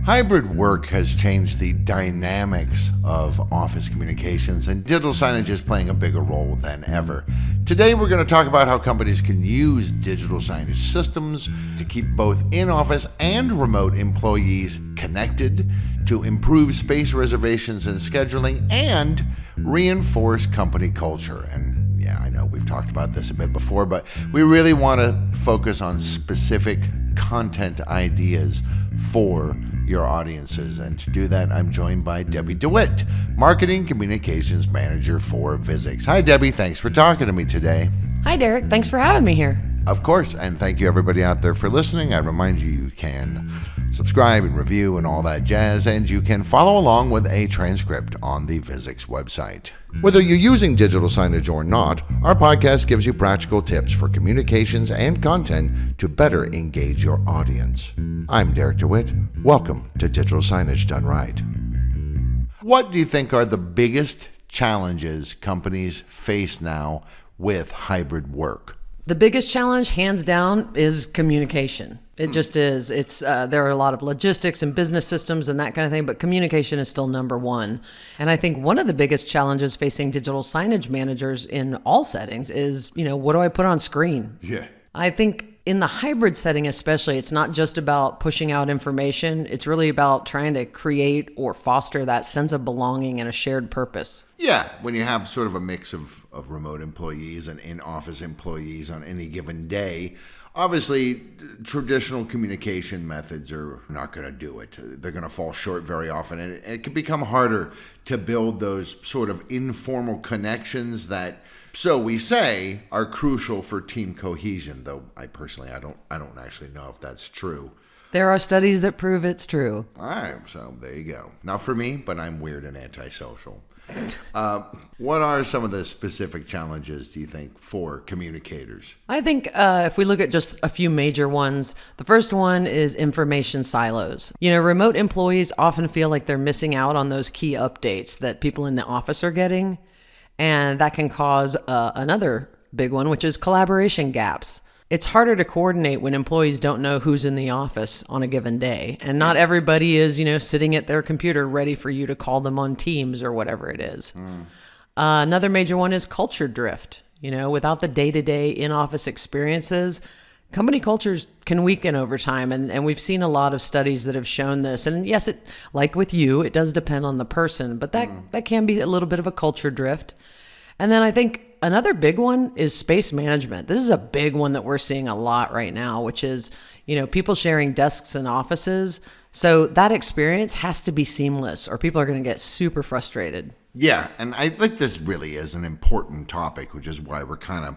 Hybrid work has changed the dynamics of office communications, and digital signage is playing a bigger role than ever. Today, we're going to talk about how companies can use digital signage systems to keep both in-office and remote employees connected, to improve space reservations and scheduling, and reinforce company culture. And yeah, I know we've talked about this a bit before, but we really want to focus on specific content ideas for your audiences. And to do that, I'm joined by Debbie DeWitt, Marketing Communications Manager for Visix. Hi, Debbie. Thanks for talking to me today. Hi, Derek. Thanks for having me here. Of course, and thank you everybody out there for listening. I remind you, you can subscribe and review and all that jazz, and you can follow along with a transcript on the Visix website. Whether you're using digital signage or not, our podcast gives you practical tips for communications and content to better engage your audience. I'm Derek DeWitt. Welcome to Digital Signage Done Right. What do you think are the biggest challenges companies face now with hybrid work? The biggest challenge, hands down, is communication. It just is. There are a lot of logistics and business systems and that kind of thing, but communication is still number one. And I think one of the biggest challenges facing digital signage managers in all settings is, what do I put on screen? Yeah. I think in the hybrid setting especially, it's not just about pushing out information. It's really about trying to create or foster that sense of belonging and a shared purpose. Yeah, when you have sort of a mix of remote employees and in-office employees on any given day, obviously traditional communication methods are not going to do it. They're going to fall short very often, and it can become harder to build those sort of informal connections that, so we say, are crucial for team cohesion, though I personally don't actually know if that's true. There are studies that prove it's true. All right, so there you go. Not for me, but I'm weird and antisocial. What are some of the specific challenges, do you think, for communicators? I think if we look at just a few major ones, the first one is information silos. Remote employees often feel like they're missing out on those key updates that people in the office are getting. And that can cause another big one, which is collaboration gaps. It's harder to coordinate when employees don't know who's in the office on a given day. And not everybody is, sitting at their computer ready for you to call them on Teams or whatever it is. Another major one is culture drift. Without the day-to-day in-office experiences, company cultures can weaken over time. And we've seen a lot of studies that have shown this. And yes, like with you, it does depend on the person, but that can be a little bit of a culture drift. And then I think another big one is space management. This is a big one that we're seeing a lot right now, which is, people sharing desks and offices. So that experience has to be seamless or people are going to get super frustrated. Yeah, and I think this really is an important topic, which is why we're kind of,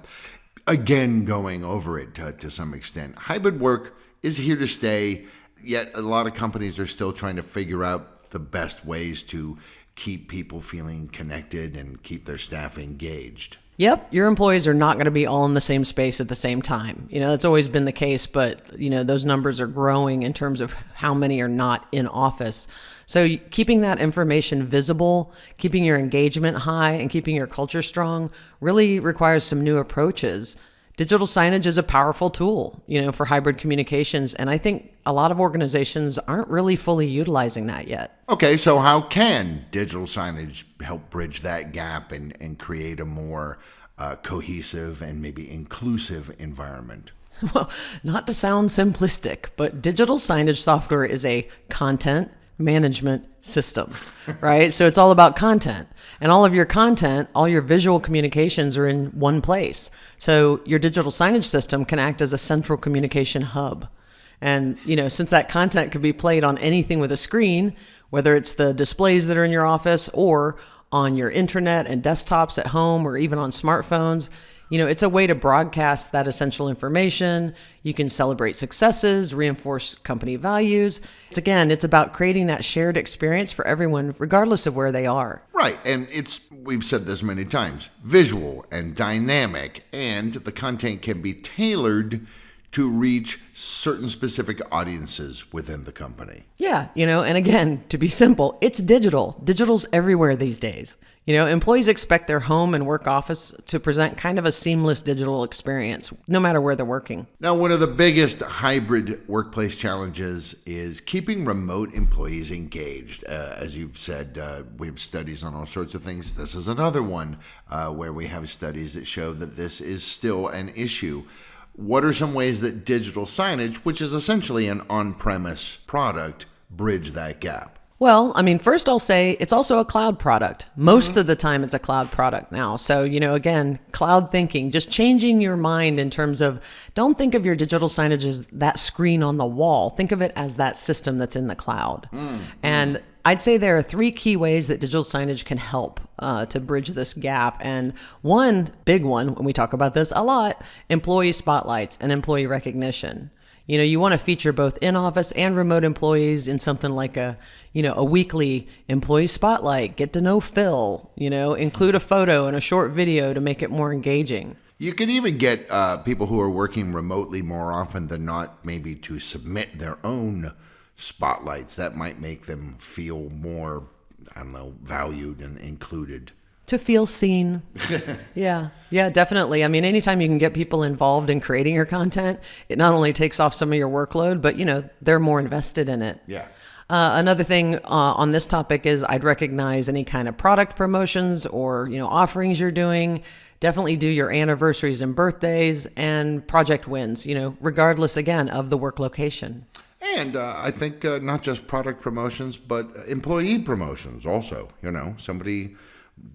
again, going over it to some extent. Hybrid work is here to stay, yet a lot of companies are still trying to figure out the best ways to keep people feeling connected and keep their staff engaged. Yep, your employees are not going to be all in the same space at the same time. That's always been the case, but those numbers are growing in terms of how many are not in office. So keeping that information visible, keeping your engagement high, and keeping your culture strong really requires some new approaches. Digital signage is a powerful tool, for hybrid communications, and I think a lot of organizations aren't really fully utilizing that yet. Okay, so how can digital signage help bridge that gap and create a more cohesive and maybe inclusive environment? Well, not to sound simplistic, but digital signage software is a content management system, right? So it's all about content, and all of your content, all your visual communications are in one place. So your digital signage system can act as a central communication hub. And, since that content could be played on anything with a screen, whether it's the displays that are in your office or on your intranet and desktops at home or even on smartphones, it's a way to broadcast that essential information. You can celebrate successes, reinforce company values. It's about creating that shared experience for everyone, regardless of where they are. Right, and we've said this many times, visual and dynamic, and the content can be tailored to reach certain specific audiences within the company. Yeah, and again, to be simple, it's digital. Digital's everywhere these days. Employees expect their home and work office to present kind of a seamless digital experience, no matter where they're working. Now, one of the biggest hybrid workplace challenges is keeping remote employees engaged. As you've said, we have studies on all sorts of things. This is another one where we have studies that show that this is still an issue. What are some ways that digital signage, which is essentially an on-premise product, bridge that gap? Well, first I'll say it's also a cloud product. Most of the time it's a cloud product now. So, again, cloud thinking, just changing your mind in terms of don't think of your digital signage as that screen on the wall. Think of it as that system that's in the cloud. And I'd say there are 3 key ways that digital signage can help to bridge this gap. And one big one, when we talk about this a lot, employee spotlights and employee recognition. You want to feature both in-office and remote employees in something like a weekly employee spotlight, get to know Phil, include a photo and a short video to make it more engaging. You can even get people who are working remotely more often than not maybe to submit their own spotlights. That might make them feel more, valued and included. To feel seen. Yeah, definitely. Anytime you can get people involved in creating your content, it not only takes off some of your workload, but, they're more invested in it. Yeah. Another thing on this topic is I'd recognize any kind of product promotions or, offerings you're doing. Definitely do your anniversaries and birthdays and project wins, regardless, again, of the work location. And I think not just product promotions, but employee promotions also. Somebody...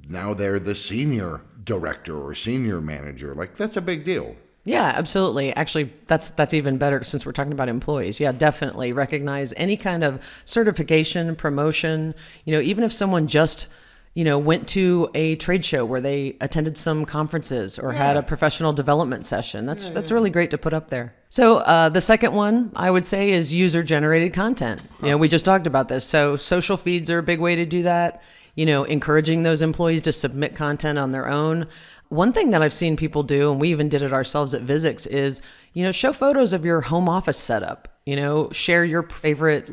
Now they're the senior director or senior manager. That's a big deal. Yeah, absolutely. Actually, that's even better since we're talking about employees. Yeah, definitely recognize any kind of certification, promotion, even if someone just, went to a trade show where they attended some conferences or had a professional development session. That's really great to put up there. So the second one I would say is user-generated content. We just talked about this. So social feeds are a big way to do that. Encouraging those employees to submit content on their own. One thing that I've seen people do, and we even did it ourselves at Visix, is, show photos of your home office setup. Share your favorite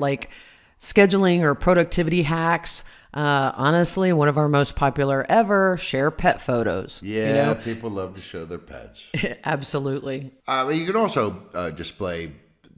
scheduling or productivity hacks. Honestly, one of our most popular ever, share pet photos. Yeah, people love to show their pets. Absolutely. You can also display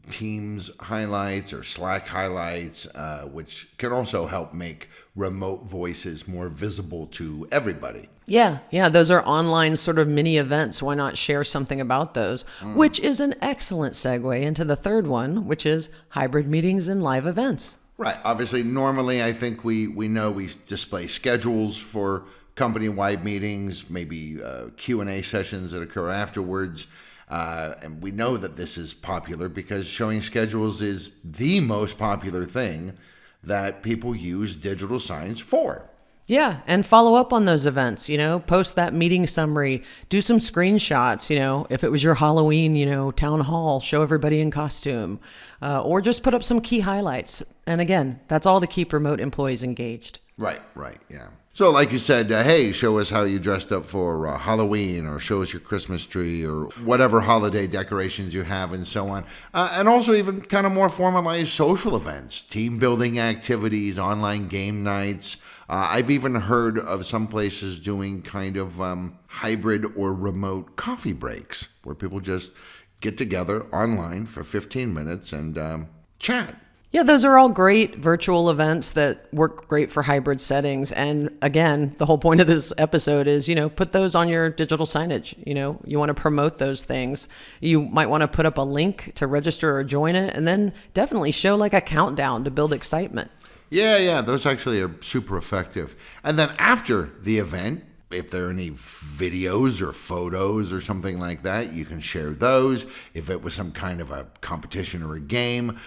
Teams highlights or Slack highlights, which can also help make remote voices more visible to everybody. Yeah, those are online sort of mini events. Why not share something about those? Which is an excellent segue into the third one, which is hybrid meetings and live events. Right. Obviously, normally I think we know we display schedules for company-wide meetings, maybe Q&A sessions that occur afterwards. And we know that this is popular because showing schedules is the most popular thing that people use digital signs for. Yeah, and follow up on those events, post that meeting summary, do some screenshots, if it was your Halloween, town hall, show everybody in costume, or just put up some key highlights. And again, that's all to keep remote employees engaged. Right, yeah. So like you said, hey, show us how you dressed up for Halloween, or show us your Christmas tree, or whatever holiday decorations you have, and so on. And also even kind of more formalized social events, team building activities, online game nights. I've even heard of some places doing kind of hybrid or remote coffee breaks where people just get together online for 15 minutes and chat. Yeah, those are all great virtual events that work great for hybrid settings. And again, the whole point of this episode is, put those on your digital signage. You want to promote those things. You might want to put up a link to register or join it, and then definitely show a countdown to build excitement. Yeah, those actually are super effective. And then after the event, if there are any videos or photos or something like that, you can share those. If it was some kind of a competition or a game,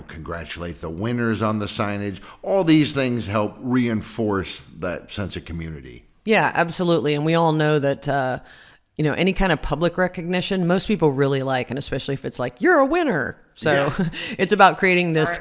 congratulate the winners on the signage. All these things help reinforce that sense of community. Yeah, absolutely. And we all know that, any kind of public recognition, most people really like, and especially if it's you're a winner. So it's about creating this,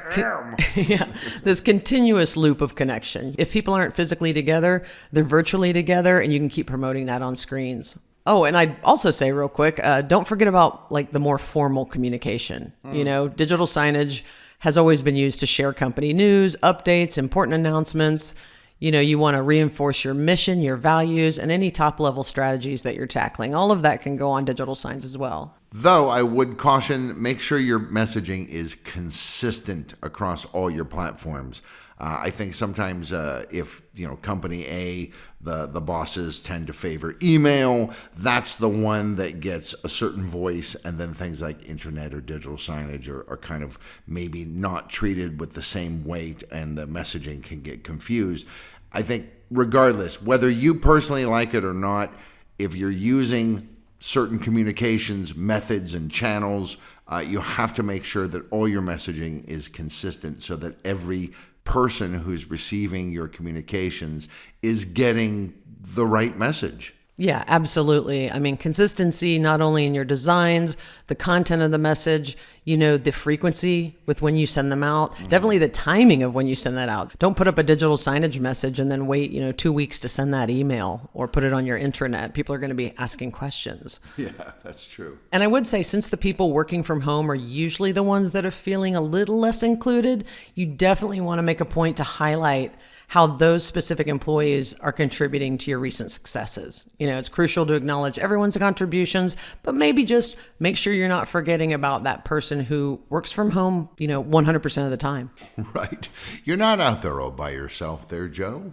this continuous loop of connection. If people aren't physically together, they're virtually together, and you can keep promoting that on screens. Oh, and I'd also say real quick, don't forget about like the more formal communication. Digital signage has always been used to share company news, updates, important announcements. You want to reinforce your mission, your values, and any top level strategies that you're tackling. All of that can go on digital signs as well. Though I would caution, make sure your messaging is consistent across all your platforms. I think sometimes if, company A, the bosses tend to favor email, that's the one that gets a certain voice, and then things like intranet or digital signage are kind of maybe not treated with the same weight, and the messaging can get confused. I think regardless, whether you personally like it or not, if you're using certain communications methods and channels, you have to make sure that all your messaging is consistent so that every person who's receiving your communications is getting the right message. Yeah, absolutely. I mean, consistency, not only in your designs, the content of the message, the frequency with when you send them out, definitely the timing of when you send that out. Don't put up a digital signage message and then wait, 2 weeks to send that email or put it on your intranet. People are going to be asking questions. Yeah, that's true. And I would say, since the people working from home are usually the ones that are feeling a little less included, you definitely want to make a point to highlight how those specific employees are contributing to your recent successes. It's crucial to acknowledge everyone's contributions, but maybe just make sure you're not forgetting about that person who works from home, 100% of the time. Right. You're not out there all by yourself there, Joe.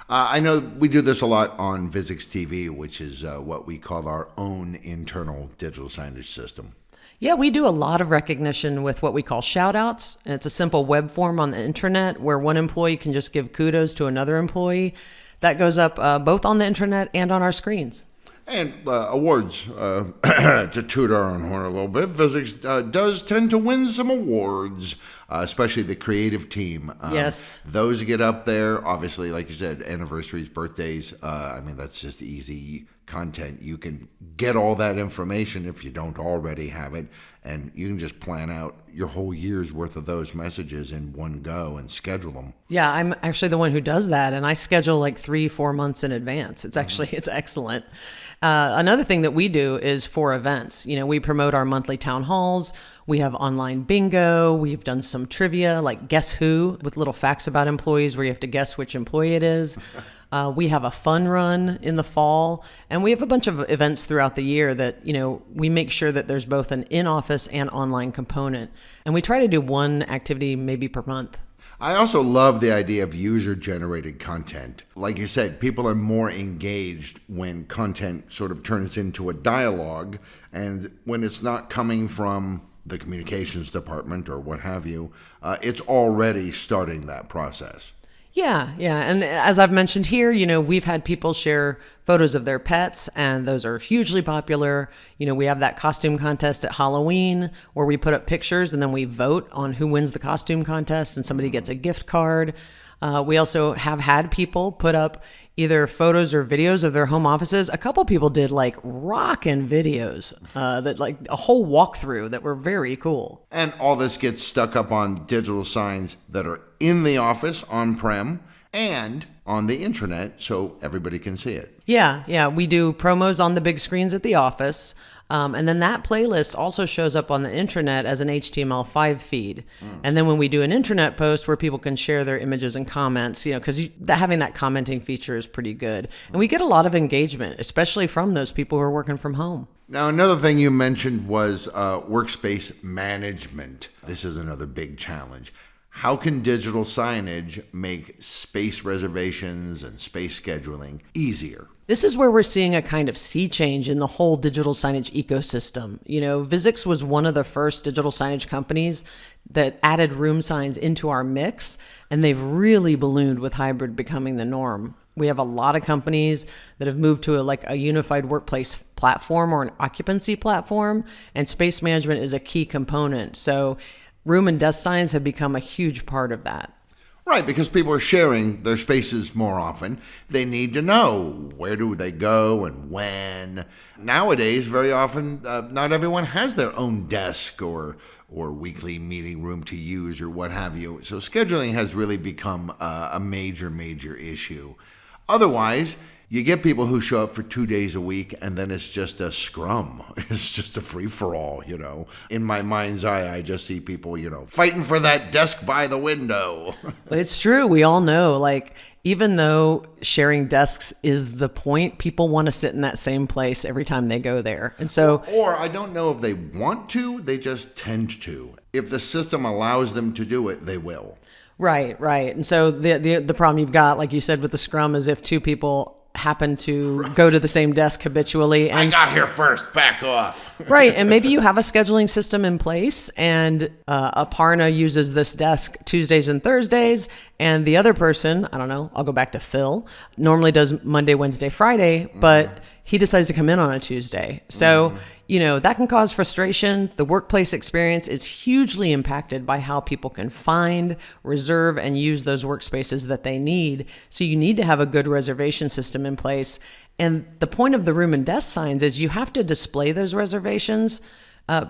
I know we do this a lot on Visix TV, which is what we call our own internal digital signage system. Yeah, we do a lot of recognition with what we call shout outs. And it's a simple web form on the intranet where one employee can just give kudos to another employee. That goes up both on the intranet and on our screens. And awards, to toot our own horn a little bit, Visix does tend to win some awards, especially the creative team. Yes. Those get up there, obviously, like you said, anniversaries, birthdays. That's just easy content. You can get all that information if you don't already have it, and you can just plan out your whole year's worth of those messages in one go and schedule them. Yeah, I'm actually the one who does that, and I schedule like 3-4 months in advance. It's excellent. Another thing that we do is for events. We promote our monthly town halls. We have online bingo. We've done some trivia like Guess Who with little facts about employees where you have to guess which employee it is. We have a fun run in the fall, and we have a bunch of events throughout the year that, we make sure that there's both an in-office and online component. And we try to do one activity maybe per month. I also love the idea of user-generated content. Like you said, people are more engaged when content sort of turns into a dialogue, and when it's not coming from the communications department or what have you, it's already starting that process. Yeah. And as I've mentioned here, we've had people share photos of their pets, and those are hugely popular. We have that costume contest at Halloween where we put up pictures and then we vote on who wins the costume contest, and somebody gets a gift card. We also have had people put up either photos or videos of their home offices. A couple people did like rockin' videos that like a whole walkthrough that were very cool. And all this gets stuck up on digital signs that are in the office on-prem and on the intranet so everybody can see it. Yeah. We do promos on the big screens at the office. And then that playlist also shows up on the intranet as an HTML5 feed. And then when we do an intranet post where people can share their images and comments, because having that commenting feature is pretty good. And we get a lot of engagement, especially from those people who are working from home. Now, another thing you mentioned was workspace management. This is another big challenge. How can digital signage make space reservations and space scheduling easier? This is where we're seeing a kind of sea change in the whole digital signage ecosystem. Visix was one of the first digital signage companies that added room signs into our mix, and they've really ballooned with hybrid becoming the norm. We have a lot of companies that have moved to a unified workplace platform or an occupancy platform, and space management is a key component. So room and desk signs have become a huge part of that. Right, because people are sharing their spaces more often. They need to know where do they go and when. Nowadays, very often, not everyone has their own desk or weekly meeting room to use or what have you. So scheduling has really become a major issue. Otherwise, You get people who show up for 2 days a week, and then it's just a scrum. It's just a free-for-all, In my mind's eye, I just see people, fighting for that desk by the window. It's true. We all know, even though sharing desks is the point, people want to sit in that same place every time they go there. And so, or I don't know if they want to, they just tend to. If the system allows them to do it, they will. Right. And so the problem you've got, like you said, with the scrum is if two people happen to go to the same desk habitually. And I got here first, back off. Right. And maybe you have a scheduling system in place and Aparna uses this desk Tuesdays and Thursdays. And the other person, I don't know, I'll go back to Phil, normally does Monday, Wednesday, Friday, but he decides to come in on a Tuesday. So, that can cause frustration. The workplace experience is hugely impacted by how people can find, reserve, and use those workspaces that they need. So you need to have a good reservation system in place. And the point of the room and desk signs is you have to display those reservations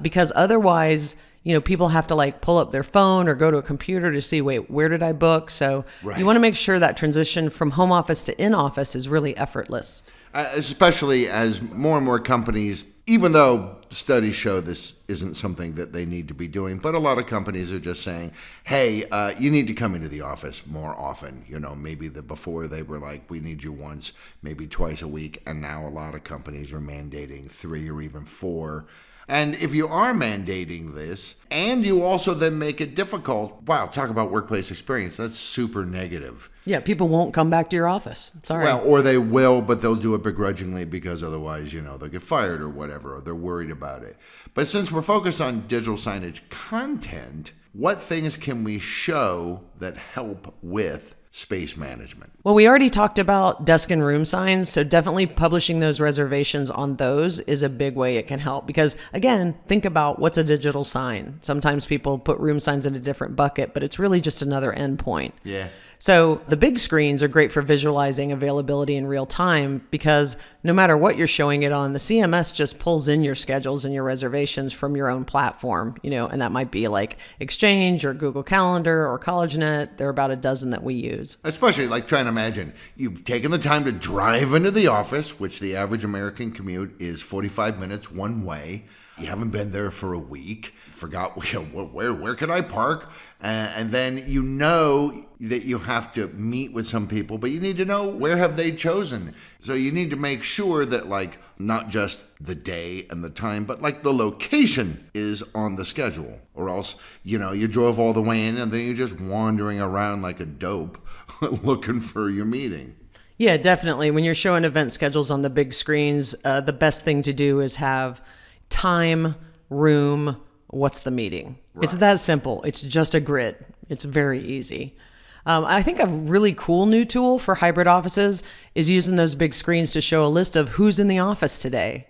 because otherwise, people have to pull up their phone or go to a computer to see, wait, where did I book? So You want to make sure that transition from home office to in-office is really effortless. Especially as more and more companies, even though studies show this isn't something that they need to be doing, but a lot of companies are just saying, hey, you need to come into the office more often. Maybe before they were like, we need you once, maybe twice a week. And now a lot of companies are mandating 3 or even 4. And if you are mandating this and you also then make it difficult, wow, talk about workplace experience. That's super negative. Yeah, people won't come back to your office. Sorry. Well, or they will, but they'll do it begrudgingly because otherwise, they'll get fired or whatever, or they're worried about it. But since we're focused on digital signage content, what things can we show that help with space management? Well, we already talked about desk and room signs, so definitely publishing those reservations on those is a big way it can help because, again, think about what's a digital sign. Sometimes people put room signs in a different bucket, but it's really just another endpoint. Yeah. So the big screens are great for visualizing availability in real time because no matter what you're showing it on, the CMS just pulls in your schedules and your reservations from your own platform, and that might be like Exchange or Google Calendar or CollegeNet. There are about a dozen that we use. Especially trying to imagine you've taken the time to drive into the office, which the average American commute is 45 minutes one way. You haven't been there for a week. Forgot where can I park? And then that you have to meet with some people, but you need to know where have they chosen. So you need to make sure that not just the day and the time, but the location is on the schedule, or else you drove all the way in and then you're just wandering around like a dope looking for your meeting. Yeah, definitely. When you're showing event schedules on the big screens, the best thing to do is have time, room, what's the meeting? Right. It's that simple. It's just a grid. It's very easy. I think a really cool new tool for hybrid offices is using those big screens to show a list of who's in the office today.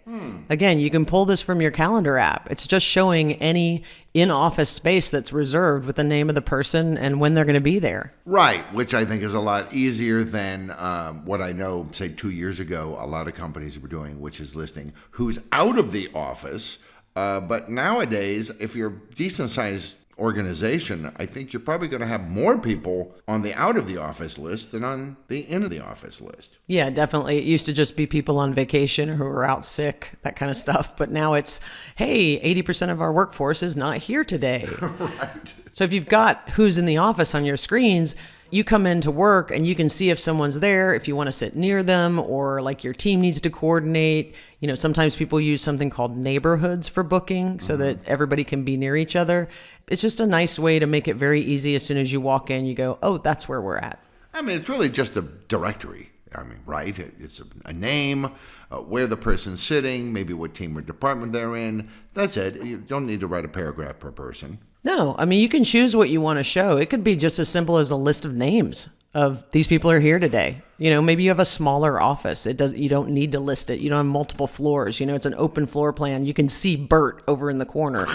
Again, you can pull this from your calendar app. It's just showing any in-office space that's reserved with the name of the person and when they're going to be there. Right, which I think is a lot easier than what I know, say 2 years ago, a lot of companies were doing, which is listing who's out of the office. But nowadays, if you're a decent-sized organization, I think you're probably going to have more people on the out of the office list than on the in of the office list. Yeah, definitely. It used to just be people on vacation who were out sick, that kind of stuff. But now it's, hey, 80% of our workforce is not here today. Right. So if you've got who's in the office on your screens, you come into work and you can see if someone's there, if you want to sit near them, or your team needs to coordinate. Sometimes people use something called neighborhoods for booking so that everybody can be near each other. It's just a nice way to make it very easy. As soon as you walk in, you go, oh, that's where we're at. It's really just a directory. Right? It's a name, where the person's sitting, maybe what team or department they're in. That's it. You don't need to write a paragraph per person. No, you can choose what you want to show. It could be just as simple as a list of names of these people are here today. Maybe you have a smaller office. You don't need to list it. You don't have multiple floors. It's an open floor plan. You can see Bert over in the corner,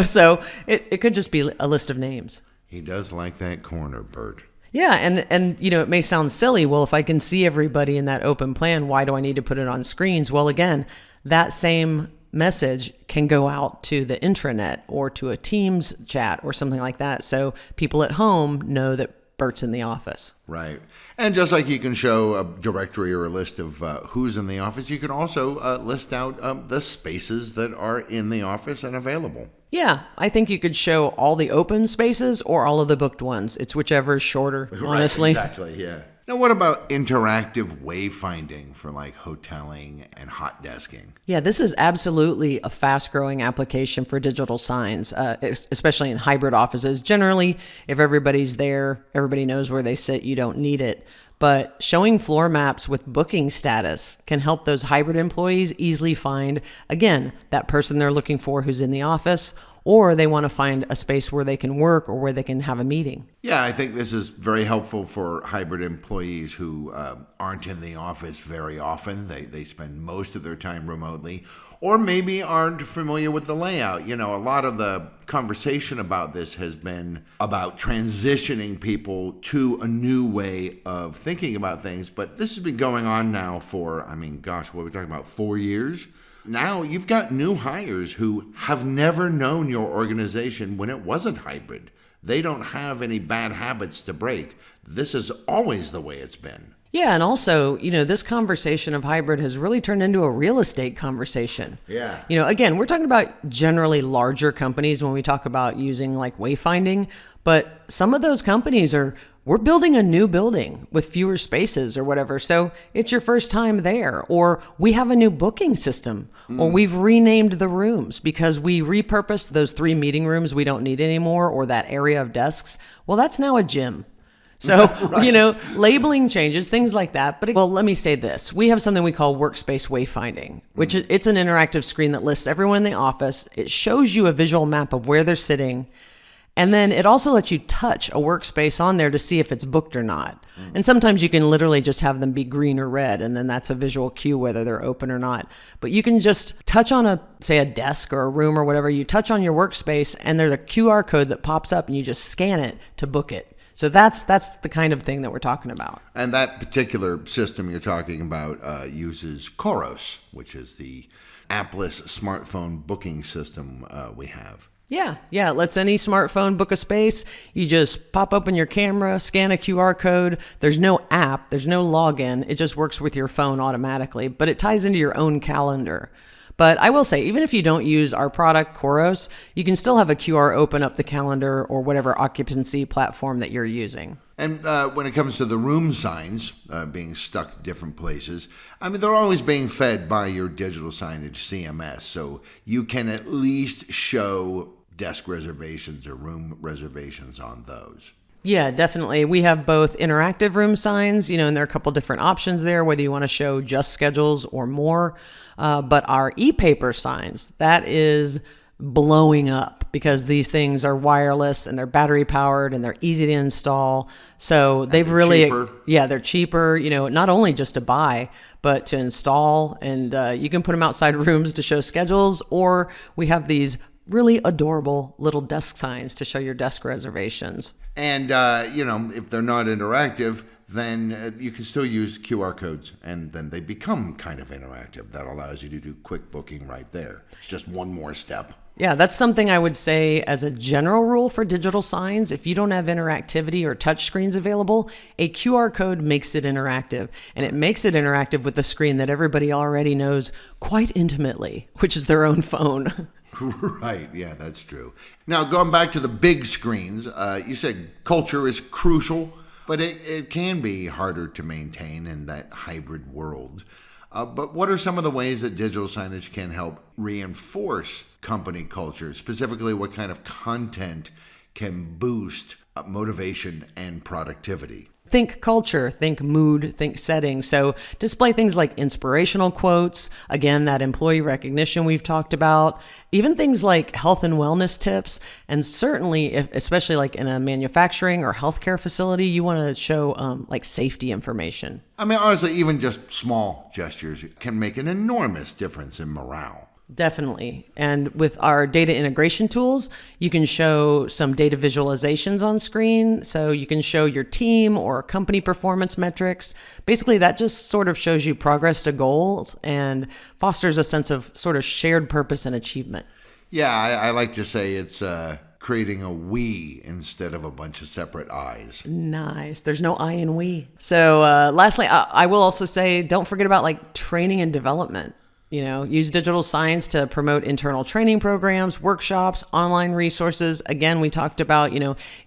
so it could just be a list of names. He does like that corner, Bert. Yeah. And it may sound silly. Well, if I can see everybody in that open plan, why do I need to put it on screens? Well, again, that same message can go out to the intranet or to a Teams chat or something like that. So people at home know that Bert's in the office. Right. And just like you can show a directory or a list of who's in the office, you can also list out the spaces that are in the office and available. Yeah, I think you could show all the open spaces or all of the booked ones. It's whichever is shorter, honestly. Right, exactly, yeah. Now, what about interactive wayfinding for like hoteling and hot desking? Yeah, this is absolutely a fast-growing application for digital signs, especially in hybrid offices. Generally, if everybody's there, everybody knows where they sit, you don't need it. But showing floor maps with booking status can help those hybrid employees easily find, again, that person they're looking for who's in the office, or they want to find a space where they can work or where they can have a meeting. Yeah, I think this is very helpful for hybrid employees who aren't in the office very often. They spend most of their time remotely, or maybe aren't familiar with the layout. You know, a lot of the conversation about this has been about transitioning people to a new way of thinking about things, but this has been going on now for, what are we talking about, 4 years? Now you've got new hires who have never known your organization when it wasn't hybrid. They don't have any bad habits to break. This is always the way it's been. Yeah, and also, this conversation of hybrid has really turned into a real estate conversation. Yeah. Again, we're talking about generally larger companies when we talk about using like wayfinding, but some of those companies we're building a new building with fewer spaces or whatever. So it's your first time there, or we have a new booking system, or we've renamed the rooms because we repurposed those 3 meeting rooms we don't need anymore, or that area of desks. Well, that's now a gym. So, Right. Labeling changes, things like that. But let me say this. We have something we call workspace wayfinding, which it's an interactive screen that lists everyone in the office. It shows you a visual map of where they're sitting. And then it also lets you touch a workspace on there to see if it's booked or not. And sometimes you can literally just have them be green or red, and then that's a visual cue whether they're open or not. But you can just touch on a desk or a room or whatever. You touch on your workspace, and there's a QR code that pops up, and you just scan it to book it. So that's the kind of thing that we're talking about. And that particular system you're talking about uses Koros, which is the appless smartphone booking system we have. Yeah. It lets any smartphone book a space. You just pop open your camera, scan a QR code. There's no app. There's no login. It just works with your phone automatically, but it ties into your own calendar. But I will say, even if you don't use our product, Koros, you can still have a QR open up the calendar or whatever occupancy platform that you're using. And when it comes to the room signs being stuck different places, they're always being fed by your digital signage CMS. So you can at least show desk reservations or room reservations on those. Yeah, definitely. We have both interactive room signs, and there are a couple different options there, whether you want to show just schedules or more. But our e-paper signs, that is blowing up because these things are wireless and they're battery powered and they're easy to install. So they've really, cheaper. Yeah, they're cheaper, not only just to buy, but to install. And you can put them outside rooms to show schedules, or we have these really adorable little desk signs to show your desk reservations. And, if they're not interactive, then you can still use QR codes, and then they become kind of interactive. That allows you to do quick booking right there. It's just one more step. Yeah, that's something I would say as a general rule for digital signs. If you don't have interactivity or touch screens available, a QR code makes it interactive. And it makes it interactive with the screen that everybody already knows quite intimately, which is their own phone. Right, yeah, that's true. Now, going back to the big screens, you said culture is crucial, but it can be harder to maintain in that hybrid world. But what are some of the ways that digital signage can help reinforce company culture? Specifically, what kind of content can boost motivation and productivity? Think culture, think mood, think setting. So display things like inspirational quotes, again, that employee recognition we've talked about, even things like health and wellness tips. And certainly, especially like in a manufacturing or healthcare facility, you want to show like safety information. Honestly, even just small gestures can make an enormous difference in morale. Definitely. And with our data integration tools, you can show some data visualizations on screen. So you can show your team or company performance metrics. Basically, that just sort of shows you progress to goals and fosters a sense of sort of shared purpose and achievement. Yeah, I like to say it's creating a we instead of a bunch of separate I's. Nice. There's no I in we. So lastly, I will also say, don't forget about like training and development. Use digital signs to promote internal training programs, workshops, online resources. Again, we talked about,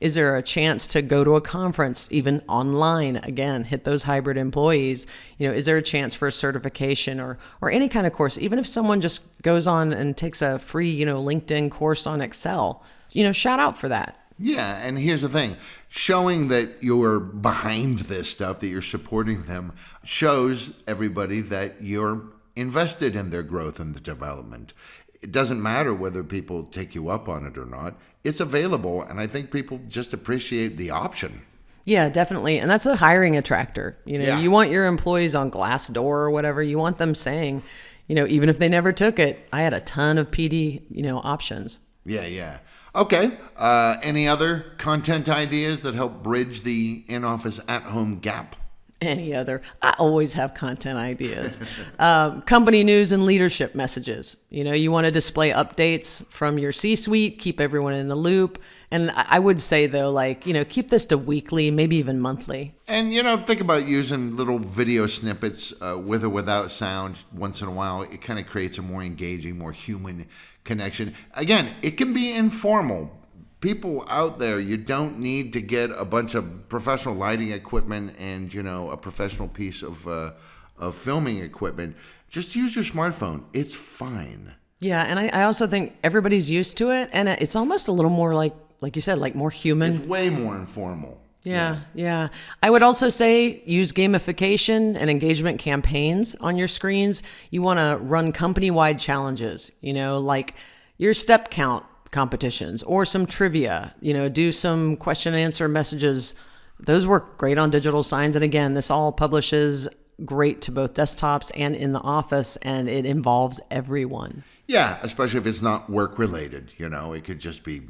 is there a chance to go to a conference, even online? Again, hit those hybrid employees. Is there a chance for a certification or any kind of course? Even if someone just goes on and takes a free, LinkedIn course on Excel, shout out for that. Yeah, and here's the thing. Showing that you're behind this stuff, that you're supporting them, shows everybody that you're invested in their growth and the development. It doesn't matter whether people take you up on it or not. It's available, and I think people just appreciate the option. Yeah, definitely. And that's a hiring attractor. Yeah. You want your employees on Glassdoor or whatever. You want them saying, even if they never took it, I had a ton of PD, options. Yeah. Okay. Any other content ideas that help bridge the in-office at-home gap? Any other. I always have content ideas. Company news and leadership messages. You want to display updates from your C-suite, keep everyone in the loop. And I would say, though, keep this to weekly, maybe even monthly. And, think about using little video snippets with or without sound once in a while. It kind of creates a more engaging, more human connection. Again, it can be informal. People out there, you don't need to get a bunch of professional lighting equipment and, a professional piece of filming equipment. Just use your smartphone. It's fine. Yeah, and I also think everybody's used to it, and it's almost a little more like you said, like more human. It's way more informal. Yeah. I would also say use gamification and engagement campaigns on your screens. You want to run company-wide challenges, like your step count competitions or some trivia, do some question and answer messages. Those work great on digital signs. And again, this all publishes great to both desktops and in the office, and it involves everyone. Yeah, especially if it's not work related. It could just be,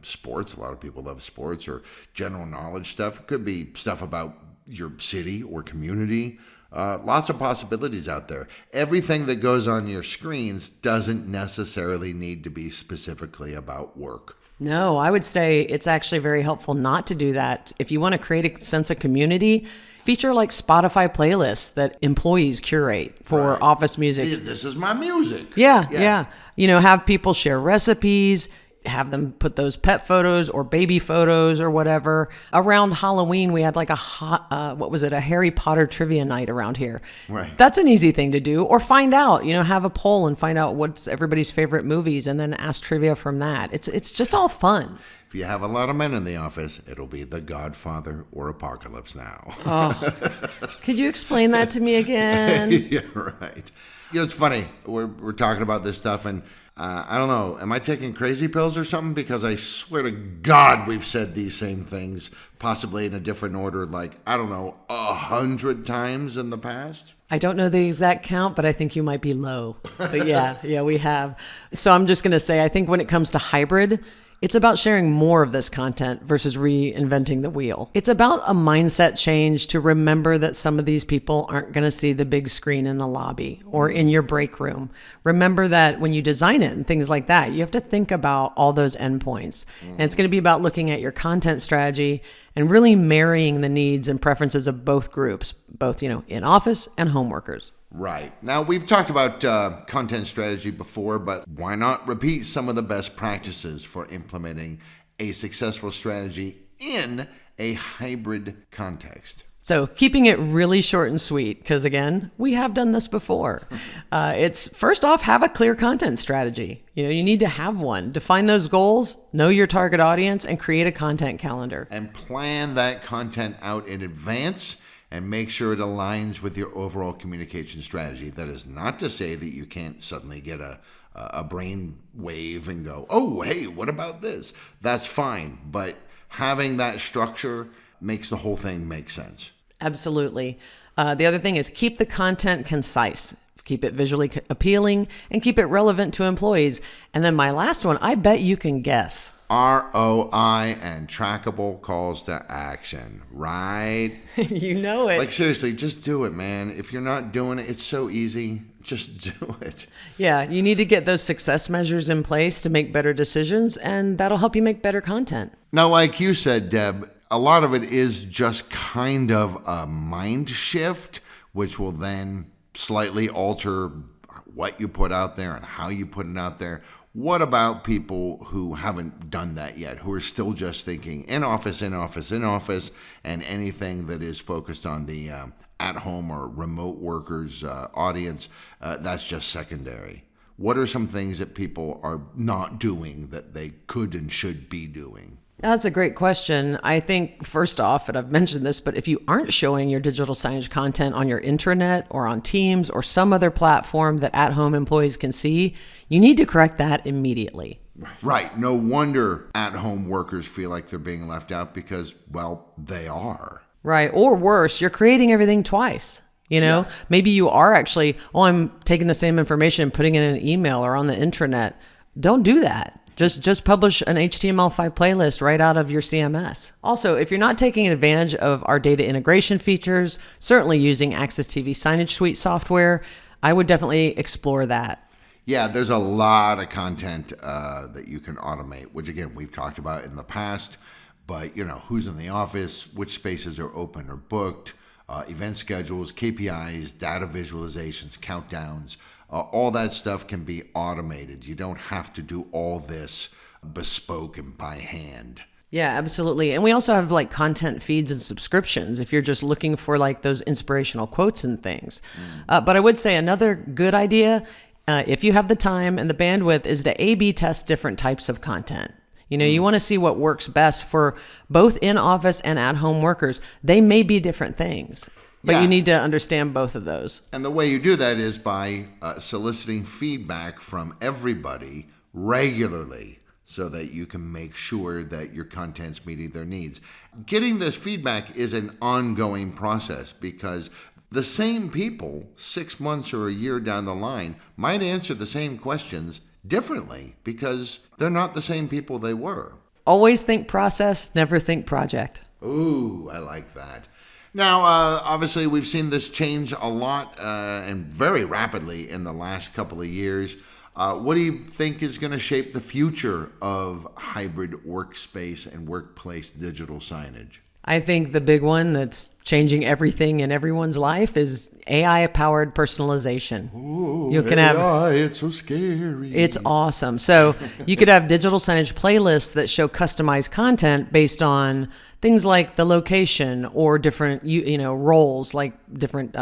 sports. A lot of people love sports, or general knowledge stuff. It could be stuff about your city or community. Lots of possibilities out there. Everything that goes on your screens doesn't necessarily need to be specifically about work. No, I would say it's actually very helpful not to do that. If you want to create a sense of community, feature like Spotify playlists that employees curate for office music. This is my music. Yeah. Have people share recipes, have them put those pet photos or baby photos or whatever. Around Halloween, we had like a Harry Potter trivia night around here. Right. That's an easy thing to do. Or find out, have a poll and find out what's everybody's favorite movies and then ask trivia from that. It's just all fun. If you have a lot of men in the office, it'll be The Godfather or Apocalypse Now. Oh, could you explain that to me again? Yeah, right. It's funny. We're talking about this stuff, and I don't know. Am I taking crazy pills or something? Because I swear to God, we've said these same things, possibly in a different order, 100 times in the past. I don't know the exact count, but I think you might be low. But yeah, we have. So I'm just going to say, I think when it comes to hybrid, it's about sharing more of this content versus reinventing the wheel. It's about a mindset change to remember that some of these people aren't going to see the big screen in the lobby or in your break room. Remember that when you design it and things like that, you have to think about all those endpoints. And it's going to be about looking at your content strategy and really marrying the needs and preferences of both groups, both, in office and home workers. Right. Now, we've talked about content strategy before, but why not repeat some of the best practices for implementing a successful strategy in a hybrid context? So keeping it really short and sweet, because again, we have done this before. It's first off, have a clear content strategy. You need to have one. Define those goals, know your target audience, and create a content calendar. And plan that content out in advance and make sure it aligns with your overall communication strategy. That is not to say that you can't suddenly get a brain wave and go, oh, hey, what about this? That's fine. But having that structure makes the whole thing make sense. Absolutely. The other thing is keep the content concise. keep it visually appealing, and keep it relevant to employees. And then my last one, I bet you can guess. ROI and trackable calls to action, right? You know it. Like, seriously, just do it, man. If you're not doing it, it's so easy. Just do it. Yeah, you need to get those success measures in place to make better decisions, and that'll help you make better content. Now, like you said, Deb, a lot of it is just kind of a mind shift, which will then slightly alter what you put out there and how you put it out there. What about people who haven't done that yet, who are still just thinking in office, in office, in office, and anything that is focused on the at-home or remote workers audience, that's just secondary? What are some things that people are not doing that they could and should be doing? That's a great question. I think first off, and I've mentioned this, but if you aren't showing your digital signage content on your intranet or on Teams or some other platform that at-home employees can see, you need to correct that immediately. Right. No wonder at-home workers feel like they're being left out because, well, they are. Right. Or worse, you're creating everything twice. Maybe you are actually, I'm taking the same information and putting it in an email or on the intranet. Don't do that. Just publish an HTML5 playlist right out of your CMS. Also, if you're not taking advantage of our data integration features, certainly using Access TV Signage Suite software, I would definitely explore that. Yeah, there's a lot of content that you can automate, which again, we've talked about in the past, but who's in the office, which spaces are open or booked, event schedules, KPIs, data visualizations, countdowns, all that stuff can be automated. You don't have to do all this bespoke and by hand. Yeah, absolutely. And we also have like content feeds and subscriptions if you're just looking for like those inspirational quotes and things. But I would say another good idea, if you have the time and the bandwidth, is to A/B test different types of content. You want to see what works best for both in-office and at-home workers. They may be different things, but you need to understand both of those. And the way you do that is by soliciting feedback from everybody regularly so that you can make sure that your content's meeting their needs. Getting this feedback is an ongoing process because the same people 6 months or a year down the line might answer the same questions differently because they're not the same people they were. Always think process, never think project. Ooh, I like that. Now, obviously, we've seen this change a lot and very rapidly in the last couple of years. What do you think is going to shape the future of hybrid workspace and workplace digital signage? I think the big one that's changing everything in everyone's life is AI-powered personalization. Ooh, you can AI, it's so scary. It's awesome. So you could have digital signage playlists that show customized content based on things like the location or different, roles, like different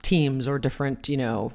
teams or different,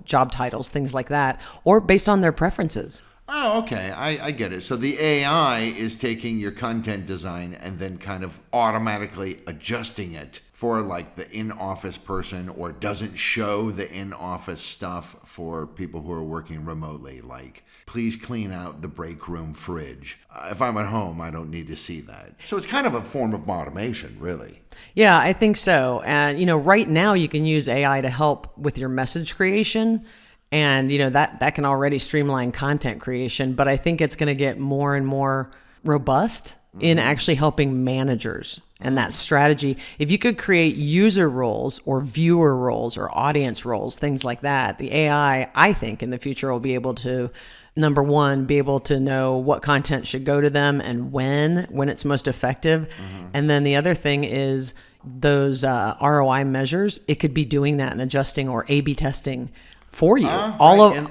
job titles, things like that, or based on their preferences. Oh, okay. I get it. So the AI is taking your content design and then kind of automatically adjusting it for like the in-office person, or doesn't show the in-office stuff for people who are working remotely. Like, please clean out the break room fridge. If I'm at home, I don't need to see that. So it's kind of a form of automation, really. Yeah, I think so. And, right now you can use AI to help with your message creation. And, that can already streamline content creation, but I think it's going to get more and more robust in actually helping managers and that strategy. If you could create user roles or viewer roles or audience roles, things like that, the AI, I think in the future will be able to, number one, be able to know what content should go to them and when it's most effective. And then the other thing is those ROI measures. It could be doing that and adjusting or A/B testing for you.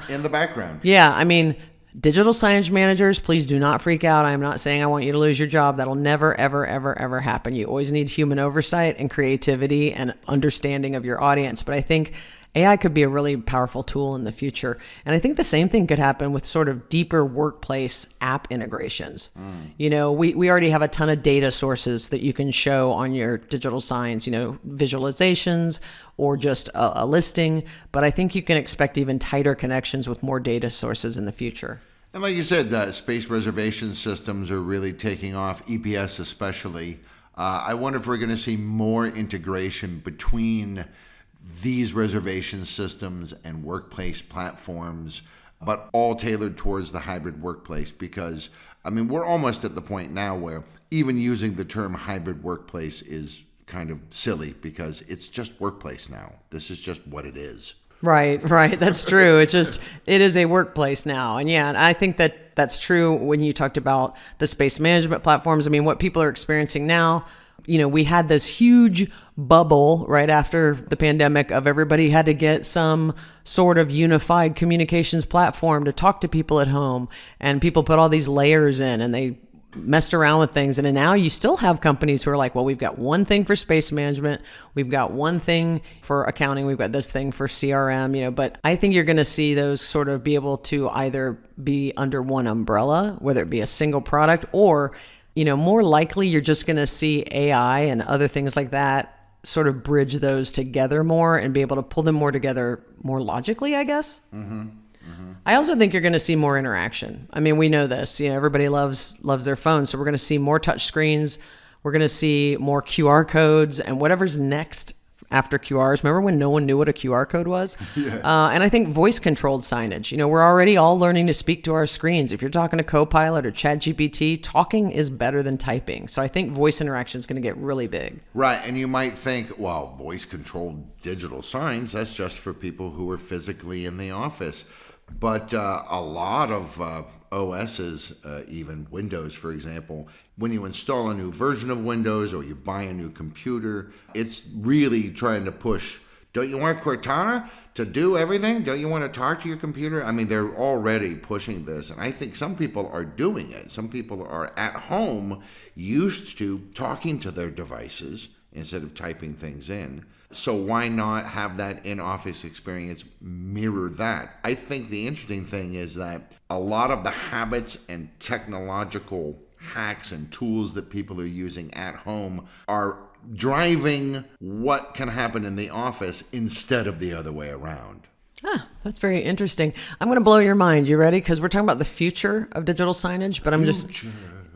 In the background. Yeah, I mean, digital signage managers, please do not freak out. I'm not saying I want you to lose your job. That'll never, ever, ever, ever happen. You always need human oversight and creativity and understanding of your audience. But I think AI could be a really powerful tool in the future. And I think the same thing could happen with sort of deeper workplace app integrations. We already have a ton of data sources that you can show on your digital signs, visualizations or just a listing. But I think you can expect even tighter connections with more data sources in the future. And like you said, space reservation systems are really taking off, EPS especially. I wonder if we're going to see more integration between these reservation systems and workplace platforms, but all tailored towards the hybrid workplace. Because, I mean, we're almost at the point now where even using the term hybrid workplace is kind of silly because it's just workplace now. This is just what it is. Right. That's true. It is a workplace now. And yeah, and I think that that's true when you talked about the space management platforms. I mean, what people are experiencing now, we had this huge bubble right after the pandemic of everybody had to get some sort of unified communications platform to talk to people at home. And people put all these layers in and they messed around with things. And then now you still have companies who are like, well, we've got one thing for space management. We've got one thing for accounting. We've got this thing for CRM, but I think you're going to see those sort of be able to either be under one umbrella, whether it be a single product or, more likely you're just going to see AI and other things like that sort of bridge those together more and be able to pull them more together more logically, I guess. I also think you're going to see more interaction. I mean, we know this. Everybody loves their phones, so we're going to see more touch screens. We're going to see more QR codes and whatever's next after QRs. Remember when no one knew what a QR code was? Yeah. And I think voice-controlled signage. We're already all learning to speak to our screens. If you're talking to Copilot or ChatGPT, talking is better than typing. So I think voice interaction is going to get really big. Right, and you might think, well, voice-controlled digital signs, that's just for people who are physically in the office. But a lot of OSs, even Windows, for example, when you install a new version of Windows or you buy a new computer, it's really trying to push, don't you want Cortana to do everything? Don't you want to talk to your computer? I mean, they're already pushing this, and I think some people are doing it. Some people are at home used to talking to their devices instead of typing things in. So why not have that in-office experience mirror that? I think the interesting thing is that a lot of the habits and technological hacks and tools that people are using at home are driving what can happen in the office instead of the other way around. That's very interesting. I'm going to blow your mind. You ready? Because we're talking about the future of digital signage, but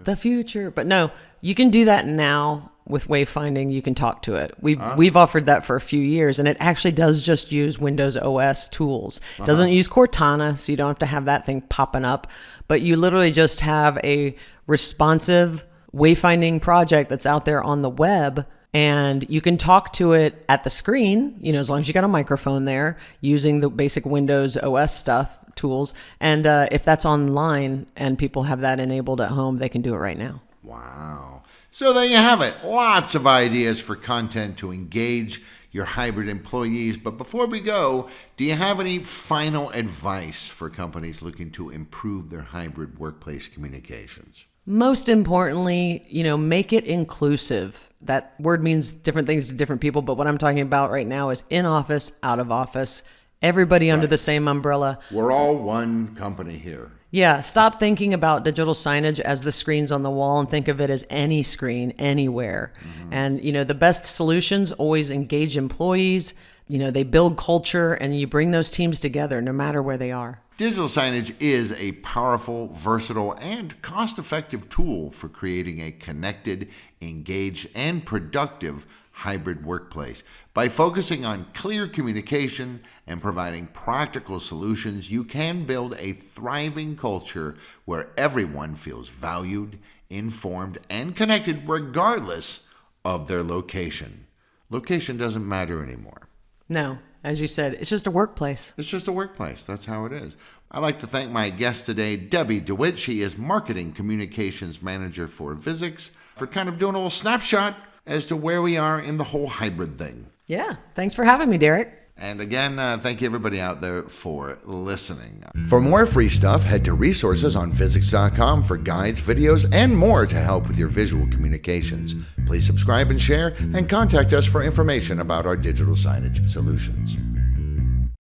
the future. But no, you can do that now. With wayfinding, you can talk to it. We've offered that for a few years, and it actually does just use Windows OS tools. It doesn't use Cortana, so you don't have to have that thing popping up. But you literally just have a responsive wayfinding project that's out there on the web, and you can talk to it at the screen, as long as you got a microphone there, using the basic Windows OS stuff, tools. And if that's online and people have that enabled at home, they can do it right now. Wow. So there you have it. Lots of ideas for content to engage your hybrid employees. But before we go, do you have any final advice for companies looking to improve their hybrid workplace communications? Most importantly, make it inclusive. That word means different things to different people, but what I'm talking about right now is in office, out of office, everybody under the same umbrella. We're all one company here. Yeah, stop thinking about digital signage as the screens on the wall and think of it as any screen anywhere. And, the best solutions always engage employees. They build culture and you bring those teams together no matter where they are. Digital signage is a powerful, versatile, and cost-effective tool for creating a connected, engaged, and productive hybrid workplace. By focusing on clear communication and providing practical solutions, you can build a thriving culture where everyone feels valued, informed, and connected regardless of their location. Location doesn't matter anymore. No, as you said, it's just a workplace. It's just a workplace. That's how it is. I'd like to thank my guest today, Debbie DeWitt. She is Marketing Communications Manager for Visix, for kind of doing a little snapshot as to where we are in the whole hybrid thing. Yeah, thanks for having me, Derek. And again, thank you everybody out there for listening. For more free stuff, head to resources on Visix.com for guides, videos, and more to help with your visual communications. Please subscribe and share, and contact us for information about our digital signage solutions.